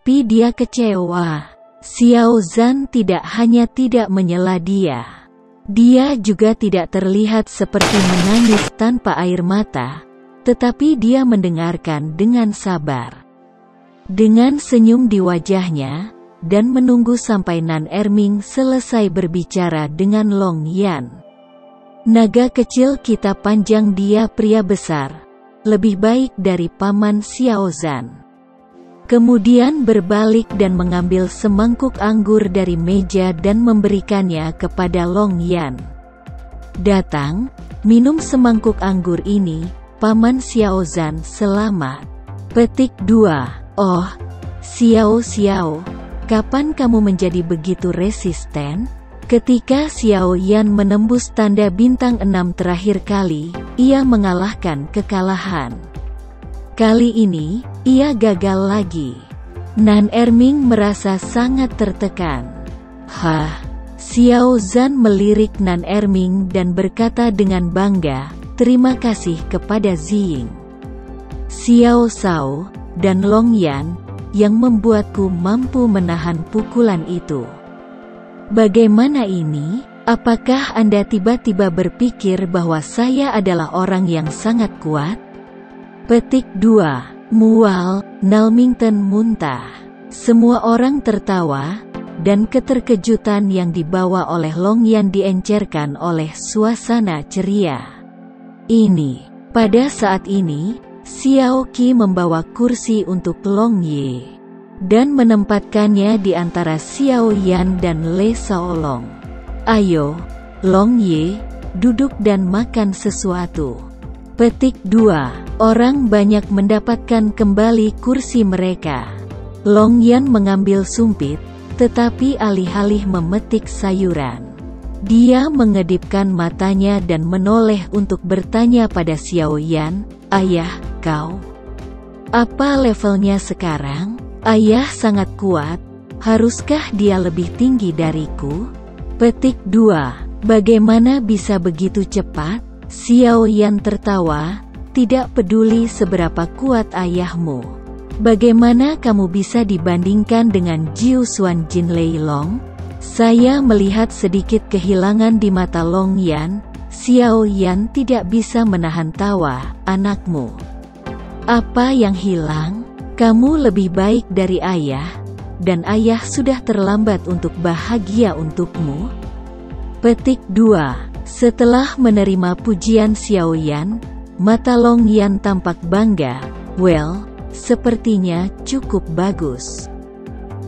Tetapi dia kecewa. Xiao Zhan tidak hanya tidak menyela dia. Dia juga tidak terlihat seperti menangis tanpa air mata, tetapi dia mendengarkan dengan sabar. Dengan senyum di wajahnya, dan menunggu sampai Nan Erming selesai berbicara dengan Long Yan. Naga kecil kita panjang, dia pria besar, lebih baik dari Paman Xiao Zhan. Kemudian berbalik dan mengambil semangkuk anggur dari meja dan memberikannya kepada Long Yan. Datang, minum semangkuk anggur ini, Paman Xiao Zhan, selamat. Petik 2. Oh, Xiao, kapan kamu menjadi begitu resisten? Ketika Xiao Yan menembus tanda bintang 6 terakhir kali, ia mengalahkan kekalahan. Kali ini, ia gagal lagi. Nan Erming merasa sangat tertekan. Xiao Zhan melirik Nan Erming dan berkata dengan bangga, terima kasih kepada Ziying, Xiao Shao, dan Long Yan, yang membuatku mampu menahan pukulan itu. Bagaimana ini? Apakah Anda tiba-tiba berpikir bahwa saya adalah orang yang sangat kuat? Petik 2. Mual, Nalmington muntah. Semua orang tertawa, dan keterkejutan yang dibawa oleh Long Yan diencerkan oleh suasana ceria. Pada saat ini, Xiao Qi membawa kursi untuk Long Ye, dan menempatkannya di antara Xiao Yan dan Le Shaolong. Ayo, Long Ye, duduk dan makan sesuatu. Petik 2. Orang banyak mendapatkan kembali kursi mereka. Long Yan mengambil sumpit, tetapi alih-alih memetik sayuran, dia mengedipkan matanya dan menoleh untuk bertanya pada Xiao Yan, ayah, kau? Apa levelnya sekarang? Ayah sangat kuat, haruskah dia lebih tinggi dariku? Petik 2. Bagaimana bisa begitu cepat? Xiao Yan tertawa, tidak peduli seberapa kuat ayahmu. Bagaimana kamu bisa dibandingkan dengan Jiu Xuan Jin Lei Long? Saya melihat sedikit kehilangan di mata Long Yan. Xiao Yan tidak bisa menahan tawa. Anakmu. Apa yang hilang? Kamu lebih baik dari ayah, dan ayah sudah terlambat untuk bahagia untukmu. Petik 2. Setelah menerima pujian Xiao Yan, mata Long Yan tampak bangga. Well, sepertinya cukup bagus.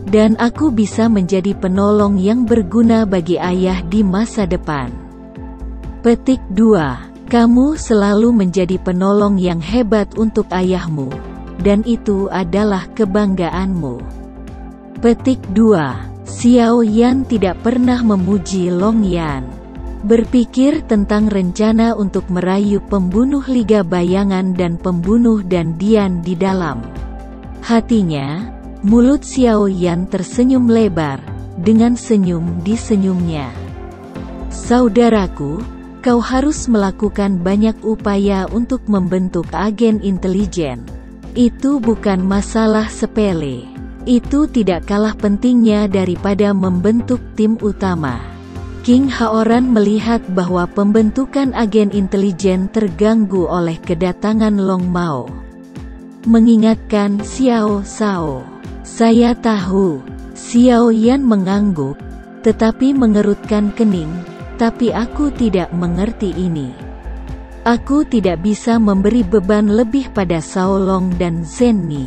Dan aku bisa menjadi penolong yang berguna bagi ayah di masa depan. Petik 2. Kamu selalu menjadi penolong yang hebat untuk ayahmu, dan itu adalah kebanggaanmu. Petik 2. Xiao Yan tidak pernah memuji Long Yan. Berpikir tentang rencana untuk merayu pembunuh Liga Bayangan dan pembunuh dan Dian di dalam hatinya. Mulut Xiao Yan tersenyum lebar, dengan senyum di senyumnya. Saudaraku, kau harus melakukan banyak upaya untuk membentuk agen intelijen. Itu bukan masalah sepele. Itu tidak kalah pentingnya daripada membentuk tim utama. King Haoran melihat bahwa pembentukan agen intelijen terganggu oleh kedatangan Long Mao. Mengingatkan Xiao Shao. Saya tahu. Xiao Yan mengangguk, tetapi mengerutkan kening. Tapi aku tidak mengerti ini. Aku tidak bisa memberi beban lebih pada Shaolong dan Zenni.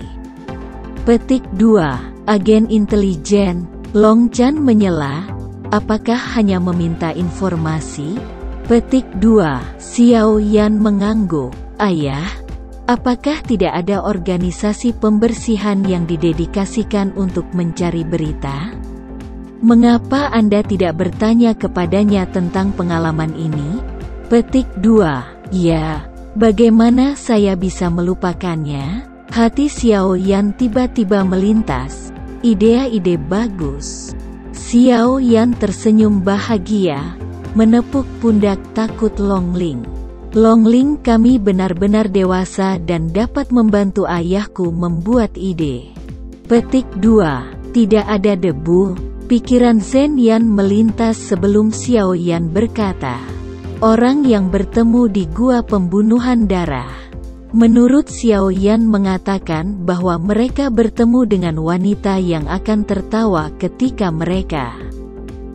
Petik 2. Agen intelijen. Long Chan menyela. Apakah hanya meminta informasi? Petik 2. Xiao Yan mengangguk. Ayah, apakah tidak ada organisasi pembersihan yang didedikasikan untuk mencari berita? Mengapa Anda tidak bertanya kepadanya tentang pengalaman ini? Petik 2. Ya, bagaimana saya bisa melupakannya? Hati Xiao Yan tiba-tiba melintas. Ide-ide bagus. Xiao Yan tersenyum bahagia, menepuk pundak takut Long Ling. Long Ling, kami benar-benar dewasa dan dapat membantu ayahku membuat ide. Petik 2. Tidak ada debu. Pikiran Zhen Yan melintas sebelum Xiao Yan berkata, orang yang bertemu di gua pembunuhan darah. Menurut Xiao Yan mengatakan bahwa mereka bertemu dengan wanita yang akan tertawa ketika mereka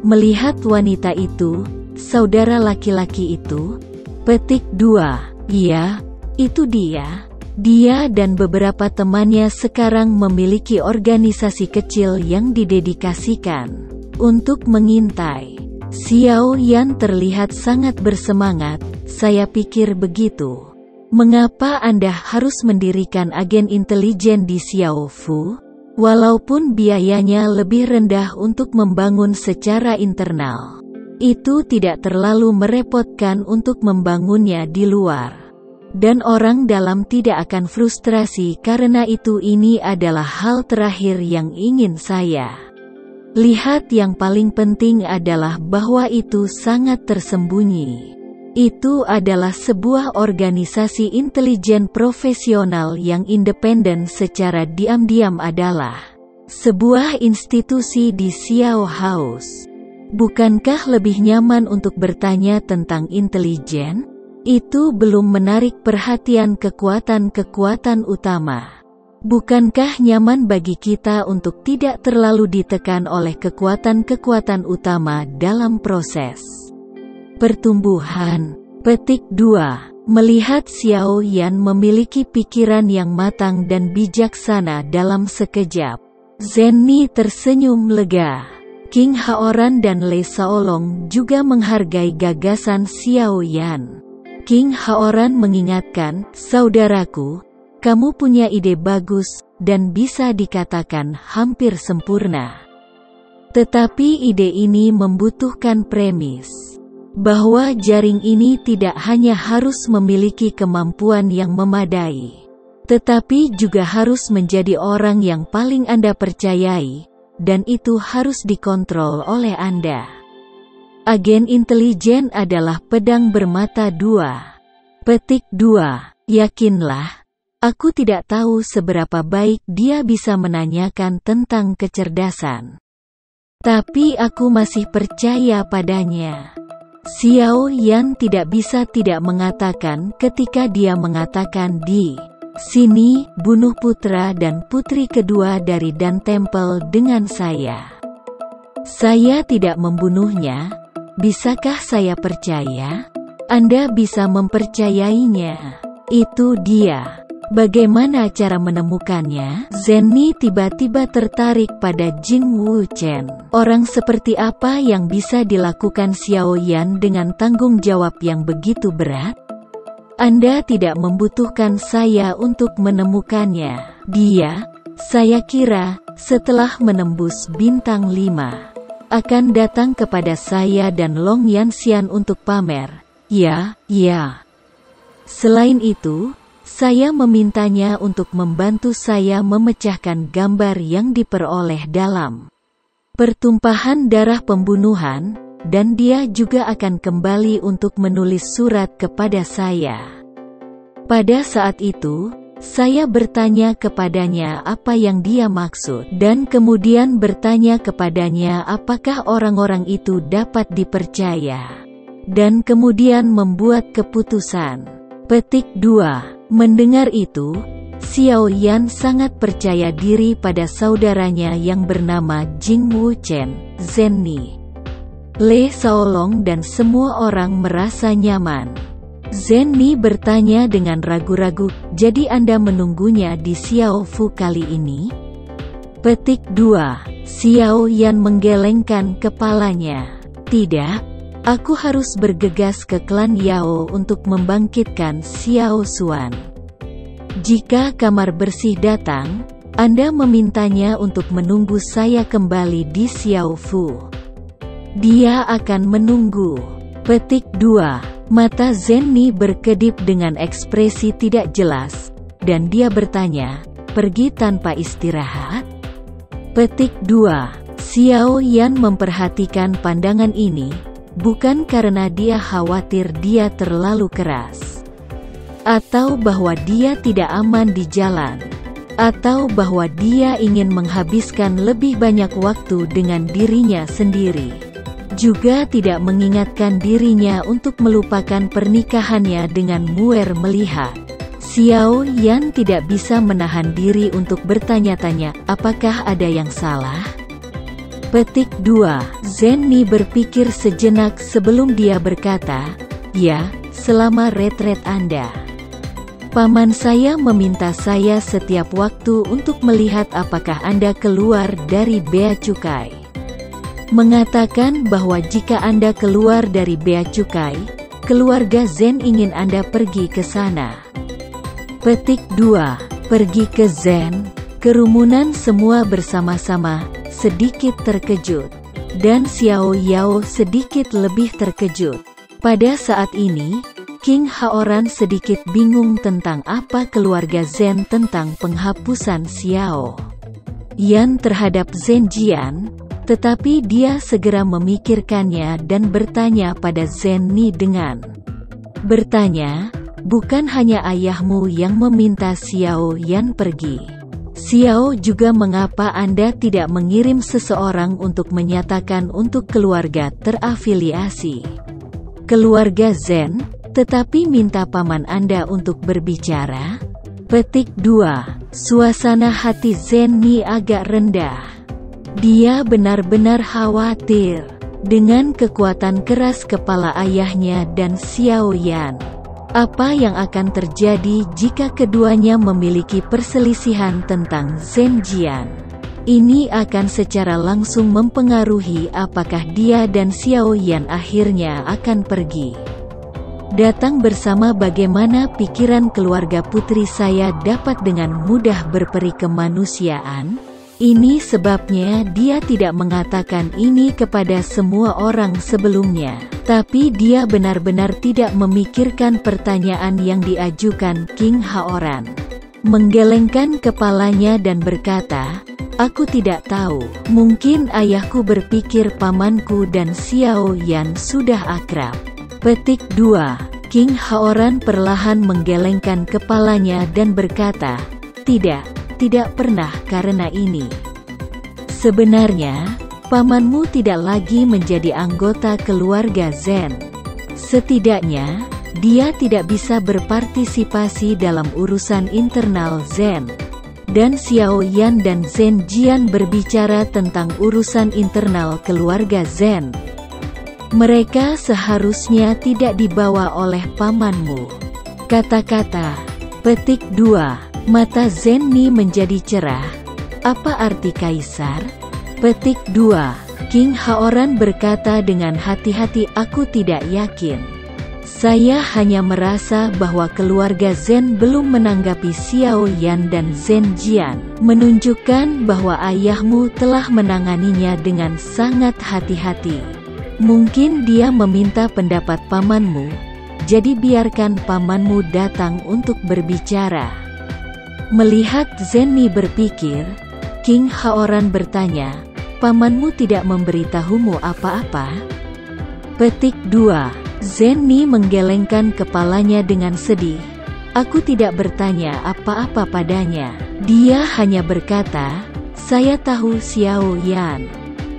melihat wanita itu, saudara laki-laki itu. Petik 2. Iya, itu dia. Dia dan beberapa temannya sekarang memiliki organisasi kecil yang didedikasikan untuk mengintai. Xiao Yan terlihat sangat bersemangat. Saya pikir begitu. Mengapa Anda harus mendirikan agen intelijen di Xiaofu? Walaupun biayanya lebih rendah untuk membangun secara internal, itu tidak terlalu merepotkan untuk membangunnya di luar. Dan orang dalam tidak akan frustrasi karena itu. Ini adalah hal terakhir yang ingin saya lihat. Yang paling penting adalah bahwa itu sangat tersembunyi. Itu adalah sebuah organisasi intelijen profesional yang independen secara diam-diam, adalah sebuah institusi di Xiao House. Bukankah lebih nyaman untuk bertanya tentang intelijen? Itu belum menarik perhatian kekuatan-kekuatan utama. Bukankah nyaman bagi kita untuk tidak terlalu ditekan oleh kekuatan-kekuatan utama dalam proses pertumbuhan? Petik 2. Melihat Xiao Yan memiliki pikiran yang matang dan bijaksana dalam sekejap, Zhen Ni tersenyum lega. King Haoran dan Lei Shaolong juga menghargai gagasan Xiao Yan. King Haoran mengingatkan, saudaraku, kamu punya ide bagus, dan bisa dikatakan hampir sempurna. Tetapi ide ini membutuhkan premis, bahwa jaring ini tidak hanya harus memiliki kemampuan yang memadai, tetapi juga harus menjadi orang yang paling Anda percayai, dan itu harus dikontrol oleh Anda. Agen intelijen adalah pedang bermata dua. Petik 2. Yakinlah, aku tidak tahu seberapa baik dia bisa menanyakan tentang kecerdasan. Tapi aku masih percaya padanya. Xiao Yan tidak bisa tidak mengatakan ketika dia mengatakan di sini, bunuh putra dan putri kedua dari Dan Temple dengan saya. Saya tidak membunuhnya. Bisakah saya percaya? Anda bisa mempercayainya. Itu dia. Bagaimana cara menemukannya? Zhen Ni tiba-tiba tertarik pada Jing Wu Chen. Orang seperti apa yang bisa dilakukan Xiao Yan dengan tanggung jawab yang begitu berat? Anda tidak membutuhkan saya untuk menemukannya. Dia, saya kira, setelah menembus bintang 5, akan datang kepada saya dan Long Yanxian untuk pamer. Ya. Selain itu, saya memintanya untuk membantu saya memecahkan gambar yang diperoleh dalam pertumpahan darah pembunuhan, dan dia juga akan kembali untuk menulis surat kepada saya. Pada saat itu, saya bertanya kepadanya apa yang dia maksud, dan kemudian bertanya kepadanya apakah orang-orang itu dapat dipercaya, dan kemudian membuat keputusan. Petik 2. Mendengar itu, Xiao Yan sangat percaya diri pada saudaranya yang bernama Jing Wu Chen, Zhen Ni, Lei Shaolong dan semua orang merasa nyaman. Zhen Ni bertanya dengan ragu-ragu, jadi Anda menunggunya di Xiaofu kali ini? Petik 2. Xiao Yan menggelengkan kepalanya. Tidak, aku harus bergegas ke klan Yao untuk membangkitkan Xiao Xuan. Jika kamar bersih datang, Anda memintanya untuk menunggu saya kembali di Xiaofu. Dia akan menunggu. Petik 2. Mata Zhen Ni berkedip dengan ekspresi tidak jelas, dan dia bertanya, pergi tanpa istirahat? Petik 2. Xiao Yan memperhatikan pandangan ini, bukan karena dia khawatir dia terlalu keras, atau bahwa dia tidak aman di jalan, atau bahwa dia ingin menghabiskan lebih banyak waktu dengan dirinya sendiri. Juga tidak mengingatkan dirinya untuk melupakan pernikahannya dengan Muer melihat Xiao Yan tidak bisa menahan diri untuk bertanya-tanya, apakah ada yang salah? Petik 2. Zenni berpikir sejenak sebelum dia berkata, ya, selama retret Anda. Paman saya meminta saya setiap waktu untuk melihat apakah Anda keluar dari bea cukai. Mengatakan bahwa jika Anda keluar dari bea cukai, keluarga Zen ingin Anda pergi ke sana. Petik 2. Pergi ke Zen. Kerumunan semua bersama-sama, sedikit terkejut. Dan Xiao Yao sedikit lebih terkejut. Pada saat ini, King Haoran sedikit bingung tentang apa keluarga Zen tentang penghapusan Xiao Yan terhadap Zen Jian, tetapi dia segera memikirkannya dan bertanya pada Zenni dengan bertanya, bukan hanya ayahmu yang meminta Xiao Yan pergi. Xiao juga mengapa Anda tidak mengirim seseorang untuk menyatakan untuk keluarga terafiliasi keluarga Zen, tetapi minta paman Anda untuk berbicara? Petik 2. Suasana hati Zenni agak rendah. Dia benar-benar khawatir dengan kekuatan keras kepala ayahnya dan Xiao Yan. Apa yang akan terjadi jika keduanya memiliki perselisihan tentang Zen Jian? Ini akan secara langsung mempengaruhi apakah dia dan Xiao Yan akhirnya akan pergi. Datang bersama bagaimana pikiran keluarga putri saya dapat dengan mudah berperi kemanusiaan. Ini sebabnya dia tidak mengatakan ini kepada semua orang sebelumnya. Tapi dia benar-benar tidak memikirkan pertanyaan yang diajukan King Haoran. Menggelengkan kepalanya dan berkata, aku tidak tahu, mungkin ayahku berpikir pamanku dan Xiao Yan sudah akrab. Petik 2. King Haoran perlahan menggelengkan kepalanya dan berkata, tidak pernah karena ini. Sebenarnya, pamanmu tidak lagi menjadi anggota keluarga Zen. Setidaknya, dia tidak bisa berpartisipasi dalam urusan internal Zen. Dan Xiao Yan dan Zen Jian berbicara tentang urusan internal keluarga Zen. Mereka seharusnya tidak dibawa oleh pamanmu. Kata-kata. Petik 2. Mata Zenni menjadi cerah. Apa arti kaisar? Petik 2. King Haoran berkata dengan hati-hati, aku tidak yakin. Saya hanya merasa bahwa keluarga Zen belum menanggapi Xiao Yan dan Zen Jian, menunjukkan bahwa ayahmu telah menanganinya dengan sangat hati-hati. Mungkin dia meminta pendapat pamanmu, jadi biarkan pamanmu datang untuk berbicara. Melihat Zenni berpikir, King Haoran bertanya, pamanmu tidak memberitahumu apa-apa? Petik 2. Zenni menggelengkan kepalanya dengan sedih. Aku tidak bertanya apa-apa padanya. Dia hanya berkata, saya tahu Xiao Yan.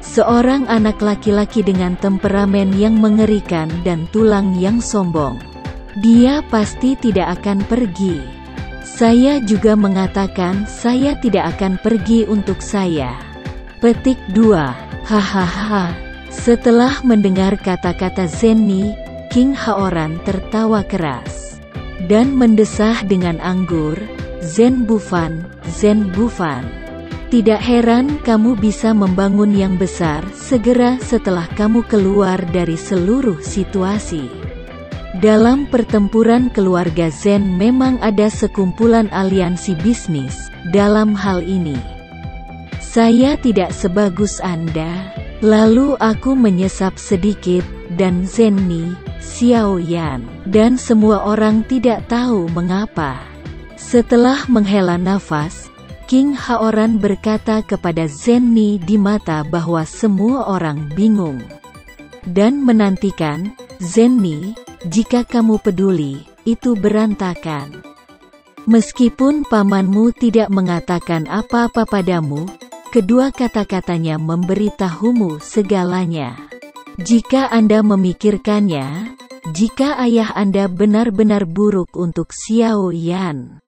Seorang anak laki-laki dengan temperamen yang mengerikan dan tulang yang sombong. Dia pasti tidak akan pergi. Saya juga mengatakan saya tidak akan pergi untuk saya. Petik 2. Hahaha. Setelah mendengar kata-kata Zenni, King Haoran tertawa keras dan mendesah dengan anggur, Zen Bufan, Zen Bufan. Tidak heran kamu bisa membangun yang besar segera setelah kamu keluar dari seluruh situasi. Dalam pertempuran keluarga Zen memang ada sekumpulan aliansi bisnis dalam hal ini. Saya tidak sebagus Anda. Lalu aku menyesap sedikit, dan Zenni, Xiao Yan, dan semua orang tidak tahu mengapa. Setelah menghela nafas, King Haoran berkata kepada Zenni di mata bahwa semua orang bingung. Dan menantikan, Zenni, jika kamu peduli, itu berantakan. Meskipun pamanmu tidak mengatakan apa-apa padamu, kedua kata-katanya memberitahumu segalanya. Jika Anda memikirkannya, jika ayah Anda benar-benar buruk untuk Xiao Yan,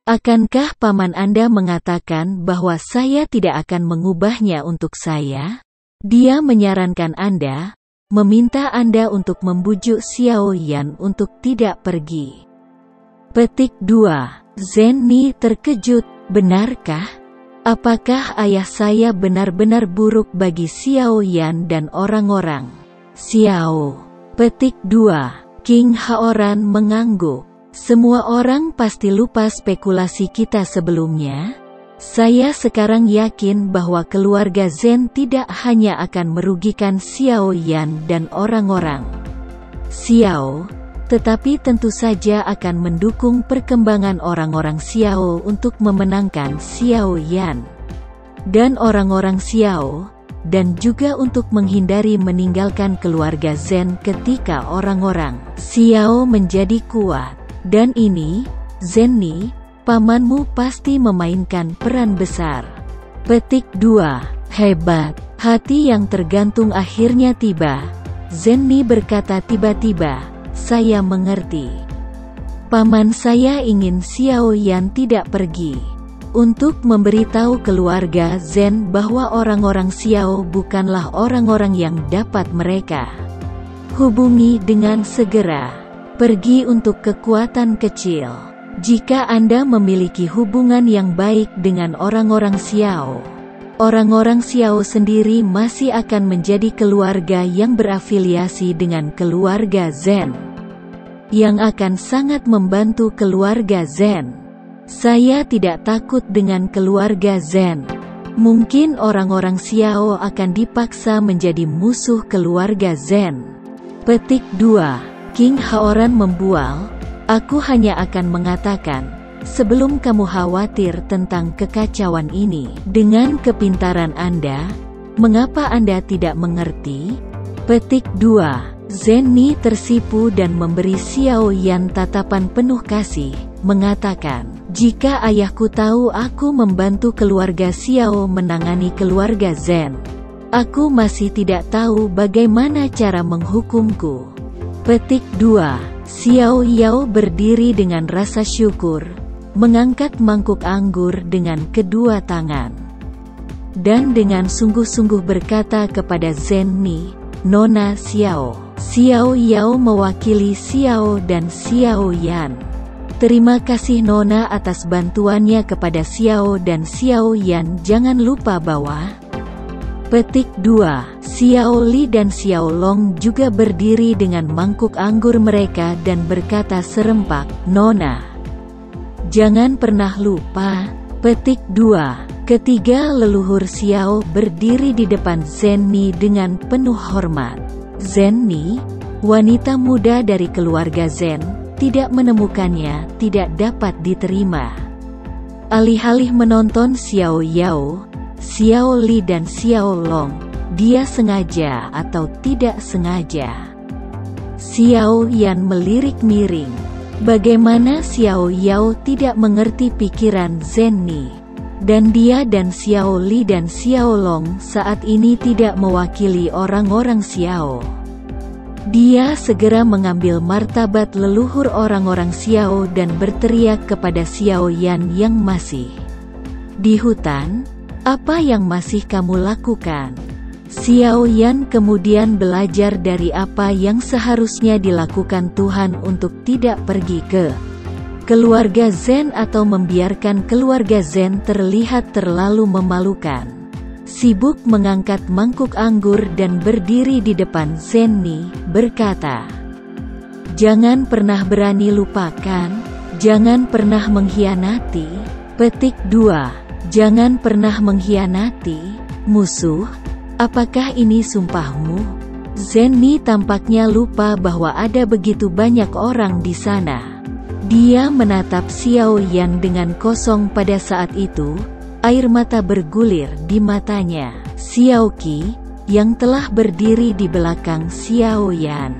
akankah paman Anda mengatakan bahwa saya tidak akan mengubahnya untuk saya? Dia menyarankan Anda, meminta Anda untuk membujuk Xiao Yan untuk tidak pergi. Petik 2. Zenni terkejut, benarkah? Apakah ayah saya benar-benar buruk bagi Xiao Yan dan orang-orang? Xiao. Petik 2. King Haoran mengangguk. Semua orang pasti lupa spekulasi kita sebelumnya. Saya sekarang yakin bahwa keluarga Zen tidak hanya akan merugikan Xiao Yan dan orang-orang Xiao, tetapi tentu saja akan mendukung perkembangan orang-orang Xiao untuk memenangkan Xiao Yan dan orang-orang Xiao, dan juga untuk menghindari meninggalkan keluarga Zen ketika orang-orang Xiao menjadi kuat. Dan ini, Zenni, pamanmu pasti memainkan peran besar. Petik 2. Hebat. Hati yang tergantung akhirnya tiba. Zenni berkata tiba-tiba, saya mengerti. Paman saya ingin Xiao Yan tidak pergi. Untuk memberitahu keluarga Zen bahwa orang-orang Xiao bukanlah orang-orang yang dapat mereka hubungi dengan segera. Pergi untuk kekuatan kecil. Jika Anda memiliki hubungan yang baik dengan orang-orang Xiao, orang-orang Xiao sendiri masih akan menjadi keluarga yang berafiliasi dengan keluarga Zen, yang akan sangat membantu keluarga Zen. Saya tidak takut dengan keluarga Zen. Mungkin orang-orang Xiao akan dipaksa menjadi musuh keluarga Zen. Petik 2. King Haoran membual, aku hanya akan mengatakan, sebelum kamu khawatir tentang kekacauan ini, dengan kepintaran Anda, mengapa Anda tidak mengerti? Petik 2. Zenni tersipu dan memberi Xiao Yan tatapan penuh kasih, mengatakan, jika ayahku tahu aku membantu keluarga Xiao menangani keluarga Zen, aku masih tidak tahu bagaimana cara menghukumku. Petik 2. Xiao Yao berdiri dengan rasa syukur, mengangkat mangkuk anggur dengan kedua tangan, dan dengan sungguh-sungguh berkata kepada Zenni, Nona Xiao. Xiao Yao mewakili Xiao dan Xiao Yan. Terima kasih Nona atas bantuannya kepada Xiao dan Xiao Yan. Jangan lupa bahwa... Petik 2. Xiao Li dan Xiao Long juga berdiri dengan mangkuk anggur mereka dan berkata serempak, Nona, jangan pernah lupa. Petik 2. Ketiga leluhur Xiao berdiri di depan Zenni dengan penuh hormat. Zenni, wanita muda dari keluarga Zen, tidak menemukannya, tidak dapat diterima. Alih-alih menonton Xiao Yao, Xiao Li dan Xiao Long, dia sengaja atau tidak sengaja. Xiao Yan melirik miring. Bagaimana Xiao Yao tidak mengerti pikiran Zenni? Dan dia dan Xiao Li dan Xiao Long saat ini tidak mewakili orang-orang Xiao. Dia segera mengambil martabat leluhur orang-orang Xiao dan berteriak kepada Xiao Yan yang masih di hutan, apa yang masih kamu lakukan? Xiao Yan kemudian belajar dari apa yang seharusnya dilakukan Tuhan untuk tidak pergi ke keluarga Zen atau membiarkan keluarga Zen terlihat terlalu memalukan. Sibuk mengangkat mangkuk anggur dan berdiri di depan Zenni, berkata, jangan pernah berani lupakan, jangan pernah mengkhianati. Petik 2. Jangan pernah mengkhianati, musuh. Apakah ini sumpahmu? Zenni tampaknya lupa bahwa ada begitu banyak orang di sana. Dia menatap Xiao Yan dengan kosong pada saat itu, air mata bergulir di matanya. Xiao Qi, yang telah berdiri di belakang Xiao Yan,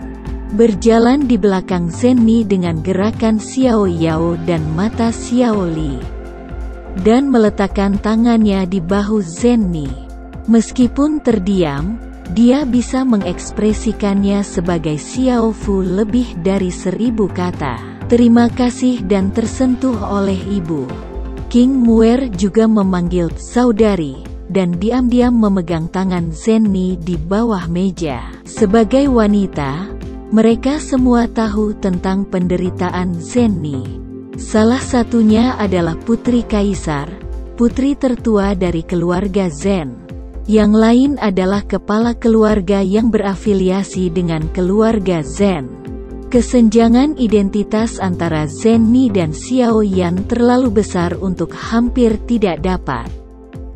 berjalan di belakang Zenni dengan gerakan Xiao Yao dan mata Xiao Li, dan meletakkan tangannya di bahu Zenni. Meskipun terdiam, dia bisa mengekspresikannya sebagai Xiao Fu lebih dari 1000 kata. Terima kasih dan tersentuh oleh ibu. King Muer juga memanggil saudari, dan diam-diam memegang tangan Zenni di bawah meja. Sebagai wanita, mereka semua tahu tentang penderitaan Zenni. Salah satunya adalah putri kaisar, putri tertua dari keluarga Zhen. Yang lain adalah kepala keluarga yang berafiliasi dengan keluarga Zhen. Kesenjangan identitas antara Zenni dan Xiao Yan terlalu besar untuk hampir tidak dapat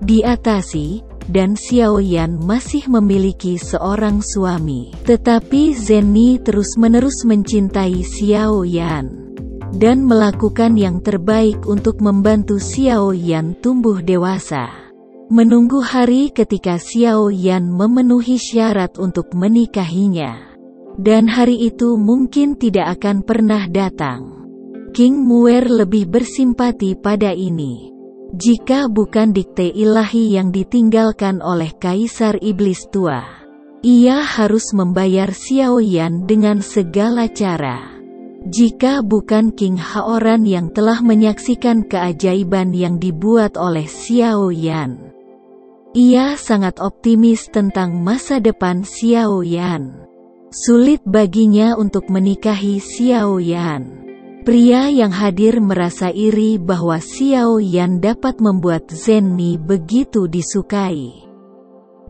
diatasi, dan Xiao Yan masih memiliki seorang suami. Tetapi Zenni terus-menerus mencintai Xiao Yan dan melakukan yang terbaik untuk membantu Xiao Yan tumbuh dewasa. Menunggu hari ketika Xiao Yan memenuhi syarat untuk menikahinya. Dan hari itu mungkin tidak akan pernah datang. King Muer lebih bersimpati pada ini. Jika bukan dikte ilahi yang ditinggalkan oleh Kaisar Iblis Tua, ia harus membayar Xiao Yan dengan segala cara. Jika bukan King Haoran yang telah menyaksikan keajaiban yang dibuat oleh Xiao Yan, ia sangat optimis tentang masa depan Xiao Yan. Sulit baginya untuk menikahi Xiao Yan. Pria yang hadir merasa iri bahwa Xiao Yan dapat membuat Zenni begitu disukai.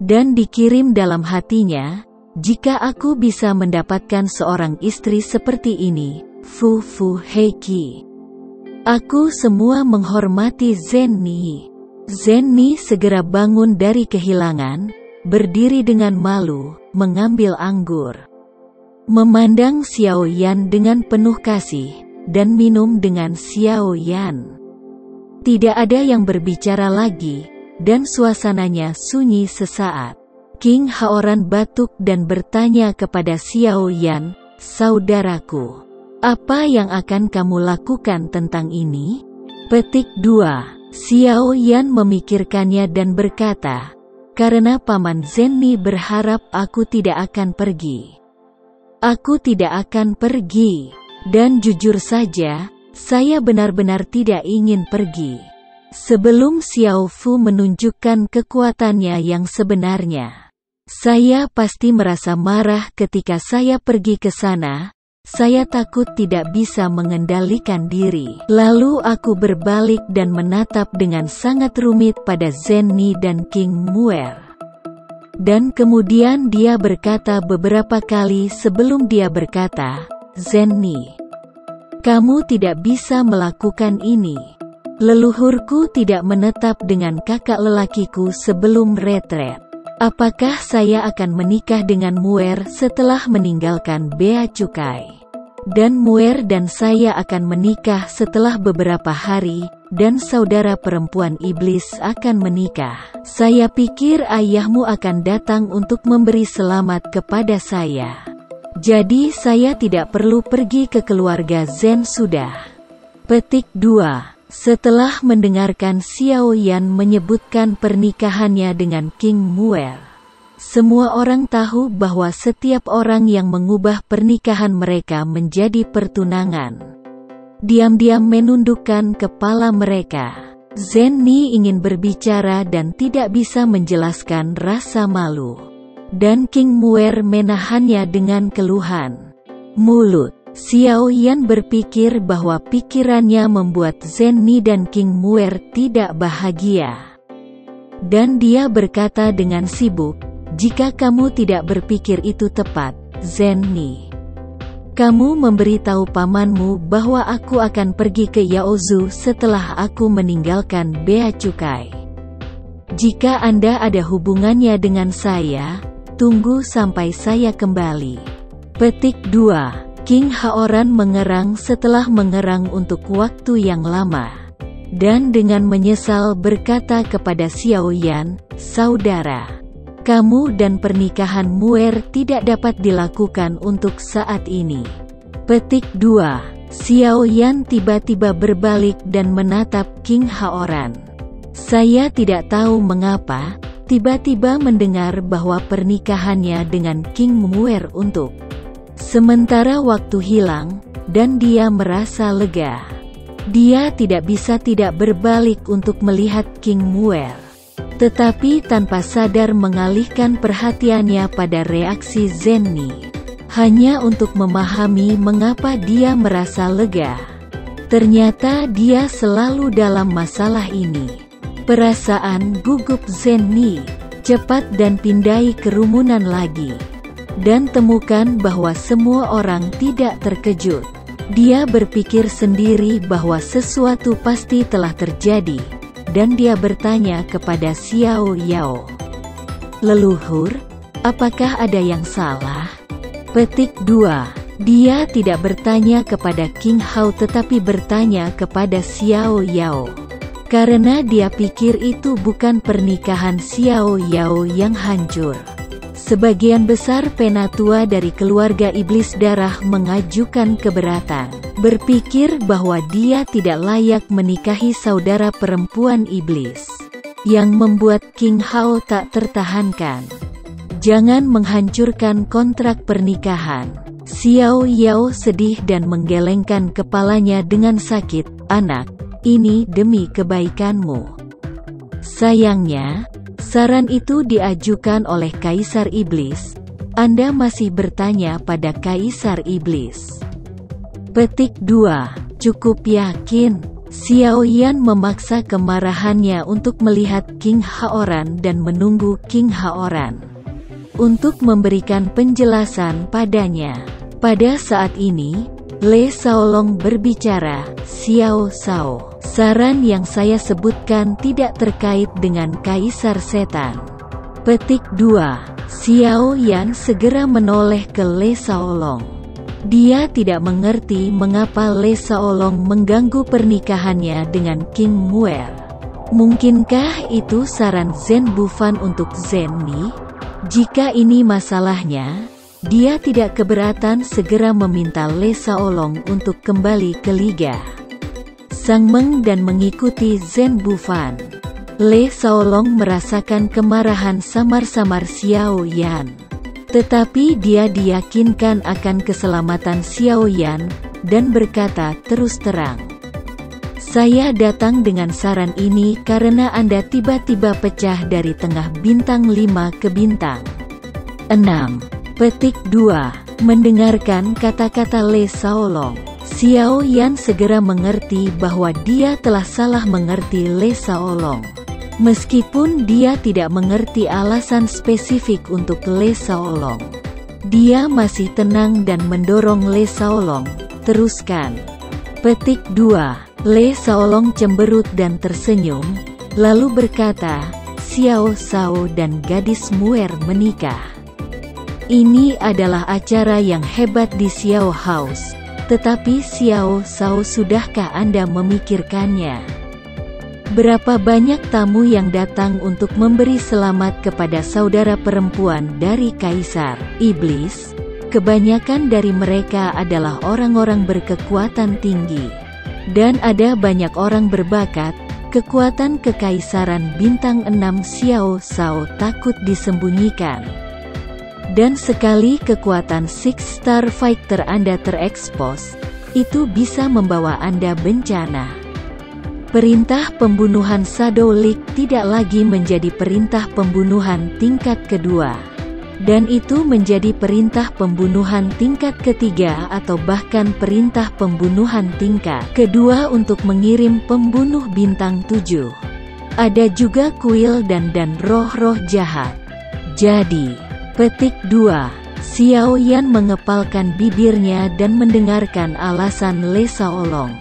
Dan dikirim dalam hatinya, jika aku bisa mendapatkan seorang istri seperti ini, Fu Heiki. Aku semua menghormati Zenni. Zenni segera bangun dari kehilangan, berdiri dengan malu, mengambil anggur, memandang Xiao Yan dengan penuh kasih, dan minum dengan Xiao Yan. Tidak ada yang berbicara lagi, dan suasananya sunyi sesaat. King Haoran batuk dan bertanya kepada Xiao Yan, "Saudaraku, apa yang akan kamu lakukan tentang ini?" Petik 2. Xiao Yan memikirkannya dan berkata, "Karena Paman Zenni berharap aku tidak akan pergi. Aku tidak akan pergi. Dan jujur saja, saya benar-benar tidak ingin pergi." Sebelum Xiao Fu menunjukkan kekuatannya yang sebenarnya, saya pasti merasa marah ketika saya pergi ke sana. Saya takut tidak bisa mengendalikan diri. Lalu aku berbalik dan menatap dengan sangat rumit pada Zenni dan King Muer. Dan kemudian dia berkata beberapa kali sebelum dia berkata, "Zenni, kamu tidak bisa melakukan ini. Leluhurku tidak menetap dengan kakak lelakiku sebelum retret. Apakah saya akan menikah dengan Muer setelah meninggalkan Bea Cukai? Dan Muer dan saya akan menikah setelah beberapa hari, dan saudara perempuan iblis akan menikah. Saya pikir ayahmu akan datang untuk memberi selamat kepada saya. Jadi saya tidak perlu pergi ke keluarga Zhen sudah." Petik 2. Setelah mendengarkan Xiao Yan menyebutkan pernikahannya dengan King Muer, semua orang tahu bahwa setiap orang yang mengubah pernikahan mereka menjadi pertunangan, diam-diam menundukkan kepala mereka. Zenni ingin berbicara dan tidak bisa menjelaskan rasa malu, dan King Muer menahannya dengan keluhan mulut. Xiao Yan berpikir bahwa pikirannya membuat Zenni dan King Muer tidak bahagia. Dan dia berkata dengan sibuk, "Jika kamu tidak berpikir itu tepat, Zenni, kamu memberitahu pamanmu bahwa aku akan pergi ke Yaozu setelah aku meninggalkan Bea Cukai. Jika Anda ada hubungannya dengan saya, tunggu sampai saya kembali." Petik 2. King Haoran mengerang setelah mengerang untuk waktu yang lama, dan dengan menyesal berkata kepada Xiao Yan, "Saudara, Kamu dan pernikahan Muer tidak dapat dilakukan untuk saat ini. Petik 2. Xiao Yan tiba-tiba berbalik dan menatap King Haoran. Saya tidak tahu mengapa, tiba-tiba mendengar bahwa pernikahannya dengan King Muer untuk sementara waktu hilang, dan dia merasa lega. Dia tidak bisa tidak berbalik untuk melihat King Muer. Tetapi tanpa sadar mengalihkan perhatiannya pada reaksi Zenni. Hanya untuk memahami mengapa dia merasa lega. Ternyata dia selalu dalam masalah ini. Perasaan gugup Zenni, cepat dan pindai kerumunan lagi. Dan temukan bahwa semua orang tidak terkejut. Dia berpikir sendiri bahwa sesuatu pasti telah terjadi, dan dia bertanya kepada Xiao Yao. Leluhur, apakah ada yang salah? Petik 2. Dia tidak bertanya kepada King Hao tetapi bertanya kepada Xiao Yao. Karena dia pikir itu bukan pernikahan Xiao Yao yang hancur. Sebagian besar penatua dari keluarga iblis darah mengajukan keberatan. Berpikir bahwa dia tidak layak menikahi saudara perempuan iblis. Yang membuat King Hao tak tertahankan. Jangan menghancurkan kontrak pernikahan. Xiao Yao sedih dan menggelengkan kepalanya dengan sakit. Anak, ini demi kebaikanmu. Sayangnya, saran itu diajukan oleh Kaisar Iblis. Anda masih bertanya pada Kaisar Iblis. Petik 2. Cukup yakin. Xiao Yan memaksa kemarahannya untuk melihat King Haoran dan menunggu King Haoran untuk memberikan penjelasan padanya. Pada saat ini, Le Shaolong berbicara, Xiao Shao. Saran yang saya sebutkan tidak terkait dengan Kaisar Setan. Petik 2. Xiao Yan segera menoleh ke Le Shaolong. Dia tidak mengerti mengapa Le Shaolong mengganggu pernikahannya dengan King Muer. Mungkinkah itu saran Zen Bufan untuk Zenni? Jika ini masalahnya, dia tidak keberatan segera meminta Le Shaolong untuk kembali ke liga Sang Meng dan mengikuti Zen Bufan. Le Shaolong merasakan kemarahan samar-samar Xiao Yan. Tetapi dia diyakinkan akan keselamatan Xiao Yan, dan berkata terus terang. Saya datang dengan saran ini karena Anda tiba-tiba pecah dari tengah bintang 5 ke bintang 6. Petik 2. Mendengarkan kata-kata Le Shaolong, Xiao Yan segera mengerti bahwa dia telah salah mengerti Le Shaolong. Meskipun dia tidak mengerti alasan spesifik untuk Le Shaolong, dia masih tenang dan mendorong Le Shaolong. Teruskan. Petik 2. Le Shaolong cemberut dan tersenyum, lalu berkata, Xiao Shao dan gadis Muer menikah. Ini adalah acara yang hebat di Xiao House, tetapi Xiao Shao sudahkah Anda memikirkannya? Berapa banyak tamu yang datang untuk memberi selamat kepada saudara perempuan dari Kaisar Iblis? Kebanyakan dari mereka adalah orang-orang berkekuatan tinggi. Dan ada banyak orang berbakat. Kekuatan kekaisaran bintang 6 Xiao Shao takut disembunyikan. Dan sekali kekuatan Six Star Fighter Anda terekspos, itu bisa membawa Anda bencana. Perintah pembunuhan Shadow League tidak lagi menjadi perintah pembunuhan tingkat kedua. Dan itu menjadi perintah pembunuhan tingkat ketiga atau bahkan perintah pembunuhan tingkat kedua untuk mengirim pembunuh bintang 7. Ada juga kuil dan roh-roh jahat. Jadi, petik 2. Xiao Yan mengepalkan bibirnya dan mendengarkan alasan Le Shaolong.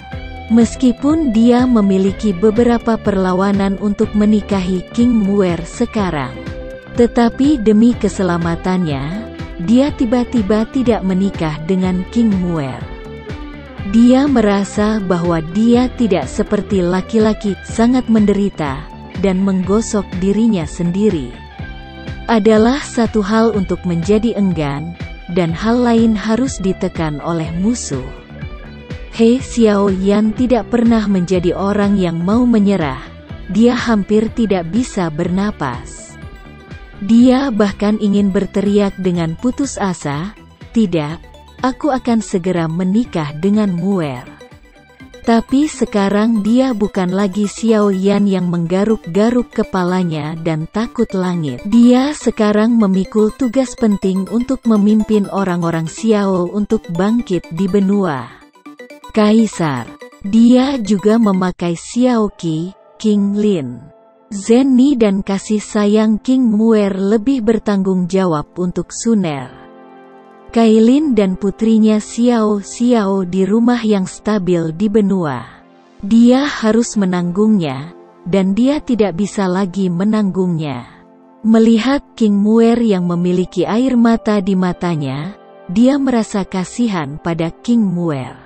Meskipun dia memiliki beberapa perlawanan untuk menikahi King Muer sekarang. Tetapi demi keselamatannya, dia tiba-tiba tidak menikah dengan King Muer. Dia merasa bahwa dia tidak seperti laki-laki sangat menderita, dan menggosok dirinya sendiri. adalah satu hal untuk menjadi enggan, dan hal lain harus ditekan oleh musuh. He Xiao Yan tidak pernah menjadi orang yang mau menyerah. Dia hampir tidak bisa bernapas. Dia bahkan ingin berteriak dengan putus asa, "Tidak, aku akan segera menikah dengan Muer." Tapi sekarang dia bukan lagi Xiao Yan yang menggaruk-garuk kepalanya dan takut langit. Dia sekarang memikul tugas penting untuk memimpin orang-orang Xiao untuk bangkit di benua Kaisar. Dia juga memakai Xiao Qi, King Lin, Zhen Ni dan kasih sayang King Muer lebih bertanggung jawab untuk Suner, Kailin dan putrinya Xiao di rumah yang stabil di benua. Dia harus menanggungnya, dan dia tidak bisa lagi menanggungnya. Melihat King Muer yang memiliki air mata di matanya, dia merasa kasihan pada King Muer.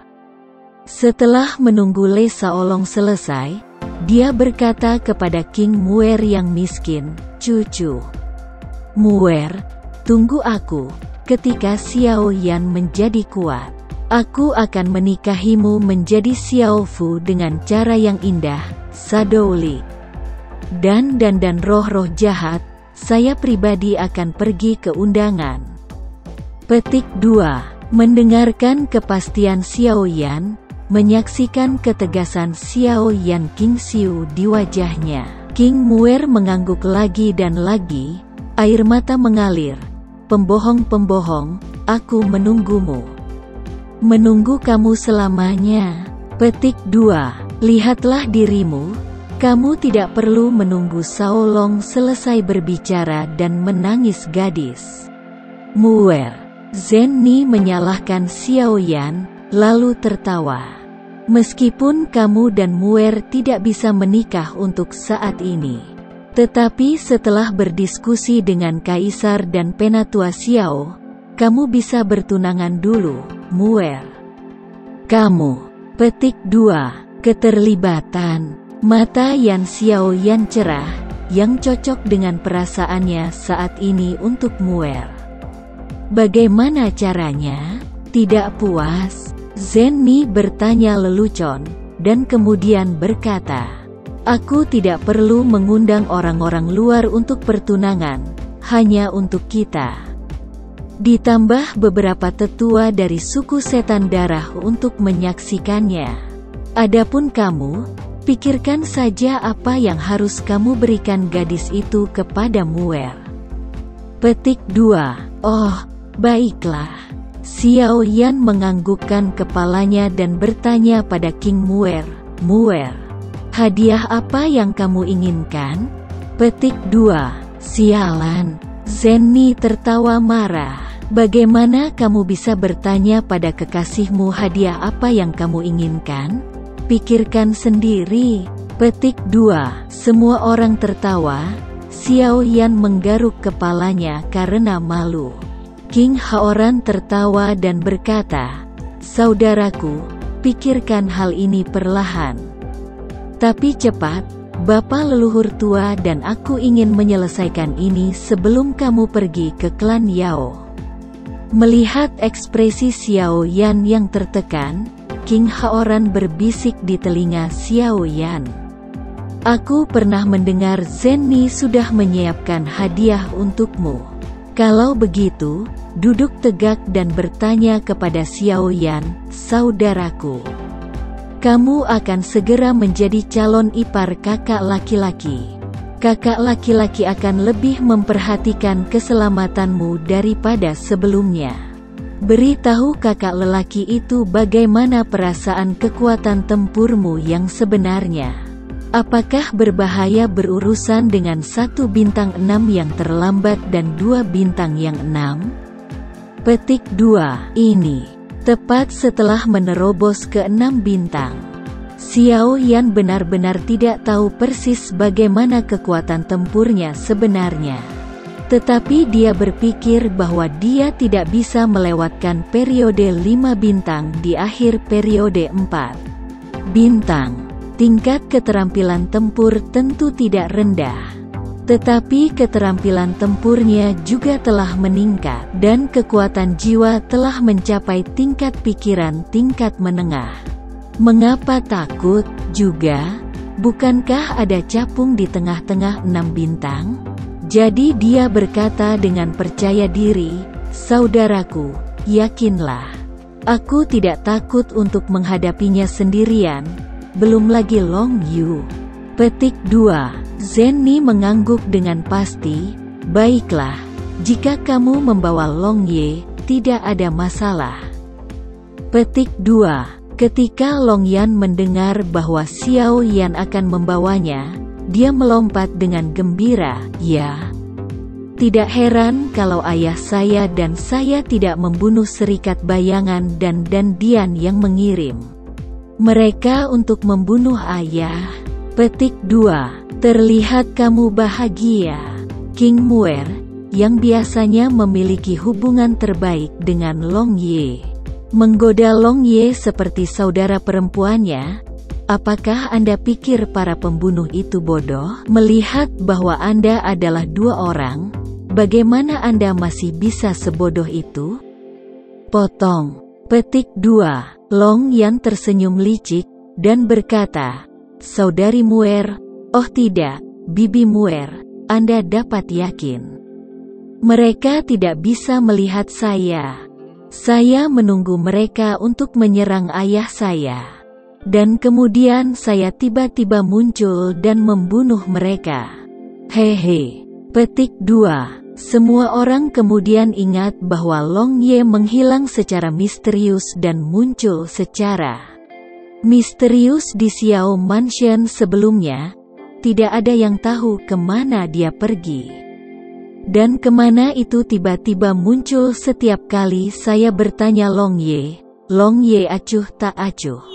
Setelah menunggu Le Saolong selesai, dia berkata kepada King Muer yang miskin, "Cucu Muer, tunggu aku. Ketika Xiao Yan menjadi kuat, aku akan menikahimu menjadi Xiao Fu dengan cara yang indah, Sadouli. Dan roh-roh jahat, saya pribadi akan pergi ke undangan." Petik 2. Mendengarkan kepastian Xiao Yan, menyaksikan ketegasan Xiao Yan King Xiu di wajahnya. King Muer mengangguk lagi dan lagi, air mata mengalir. "Pembohong-pembohong, aku menunggumu. Menunggu kamu selamanya." Petik 2. Lihatlah dirimu, kamu tidak perlu menunggu Saolong selesai berbicara dan menangis gadis. Muer. Zhen Ni menyalahkan Xiao Yan, lalu tertawa. "Meskipun kamu dan Muer tidak bisa menikah untuk saat ini, tetapi setelah berdiskusi dengan Kaisar dan Penatua Xiao, kamu bisa bertunangan dulu, Muer." Kamu. Petik 2. Keterlibatan. Mata Yan Xiao Yan cerah, yang cocok dengan perasaannya saat ini untuk Muer. "Bagaimana caranya?" Tidak puas, Zhen Ni bertanya lelucon, dan kemudian berkata, "Aku tidak perlu mengundang orang-orang luar untuk pertunangan, hanya untuk kita. Ditambah beberapa tetua dari suku setan darah untuk menyaksikannya. Adapun kamu, pikirkan saja apa yang harus kamu berikan gadis itu kepada Muer." Petik 2. "Oh, baiklah." Xiao Yan menganggukkan kepalanya dan bertanya pada King Muer, "Muer, hadiah apa yang kamu inginkan?" Petik 2. "Sialan." Zhen Ni tertawa marah. "Bagaimana kamu bisa bertanya pada kekasihmu hadiah apa yang kamu inginkan? Pikirkan sendiri." Petik 2. Semua orang tertawa. Xiao Yan menggaruk kepalanya karena malu. King Haoran tertawa dan berkata, "Saudaraku, pikirkan hal ini perlahan. Tapi cepat, Bapak leluhur tua dan aku ingin menyelesaikan ini sebelum kamu pergi ke klan Yao." Melihat ekspresi Xiao Yan yang tertekan, King Haoran berbisik di telinga Xiao Yan, "Aku pernah mendengar Zhen Ni sudah menyiapkan hadiah untukmu. Kalau begitu, duduk tegak dan bertanya kepada Xiao Yan, saudaraku. Kamu akan segera menjadi calon ipar kakak laki-laki. Kakak laki-laki akan lebih memperhatikan keselamatanmu daripada sebelumnya. Beritahu kakak lelaki itu bagaimana perasaan kekuatan tempurmu yang sebenarnya. Apakah berbahaya berurusan dengan 1 bintang 6 yang terlambat dan 2 bintang yang 6? Petik 2. Ini tepat setelah menerobos ke 6 bintang. Xiao Yan benar-benar tidak tahu persis bagaimana kekuatan tempurnya sebenarnya. Tetapi dia berpikir bahwa dia tidak bisa melewatkan periode 5 bintang di akhir periode 4 bintang. Tingkat keterampilan tempur tentu tidak rendah. Tetapi keterampilan tempurnya juga telah meningkat, dan kekuatan jiwa telah mencapai tingkat pikiran tingkat menengah. Mengapa takut juga? Bukankah ada capung di tengah-tengah 6 bintang? Jadi dia berkata dengan percaya diri, saudaraku, yakinlah. Aku tidak takut untuk menghadapinya sendirian, belum lagi Long Yu. Petik 2. Zenni mengangguk dengan pasti, baiklah, jika kamu membawa Long Ye, tidak ada masalah. Petik 2. Ketika Long Yan mendengar bahwa Xiao Yan akan membawanya, dia melompat dengan gembira, ya. Tidak heran kalau ayah saya dan saya tidak membunuh Serikat Bayangan dan Dian yang mengirim mereka untuk membunuh ayah. Petik 2. Terlihat kamu bahagia. King Muer, yang biasanya memiliki hubungan terbaik dengan Long Ye, menggoda Long Ye seperti saudara perempuannya. Apakah Anda pikir para pembunuh itu bodoh? Melihat bahwa Anda adalah 2 orang, bagaimana Anda masih bisa sebodoh itu? Potong. Petik 2. Long Yan tersenyum licik, dan berkata, Saudari Muer, oh tidak, Bibi Muer, Anda dapat yakin. Mereka tidak bisa melihat saya. Saya menunggu mereka untuk menyerang ayah saya. Dan kemudian saya tiba-tiba muncul dan membunuh mereka. Hehe. Petik 2. Semua orang kemudian ingat bahwa Long Ye menghilang secara misterius dan muncul secara misterius di Xiao Mansion sebelumnya. Tidak ada yang tahu kemana dia pergi. Dan kemana itu tiba-tiba muncul setiap kali saya bertanya Long Ye acuh tak acuh.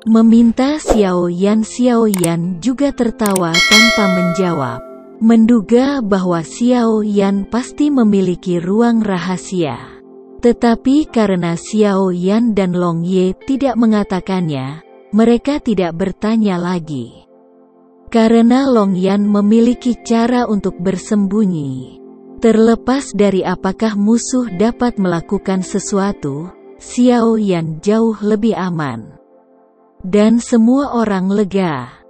Meminta Xiao Yan juga tertawa tanpa menjawab. Menduga bahwa Xiao Yan pasti memiliki ruang rahasia. Tetapi karena Xiao Yan dan Long Ye tidak mengatakannya, mereka tidak bertanya lagi. Karena Long Yan memiliki cara untuk bersembunyi. Terlepas dari apakah musuh dapat melakukan sesuatu, Xiao Yan jauh lebih aman. Dan semua orang lega.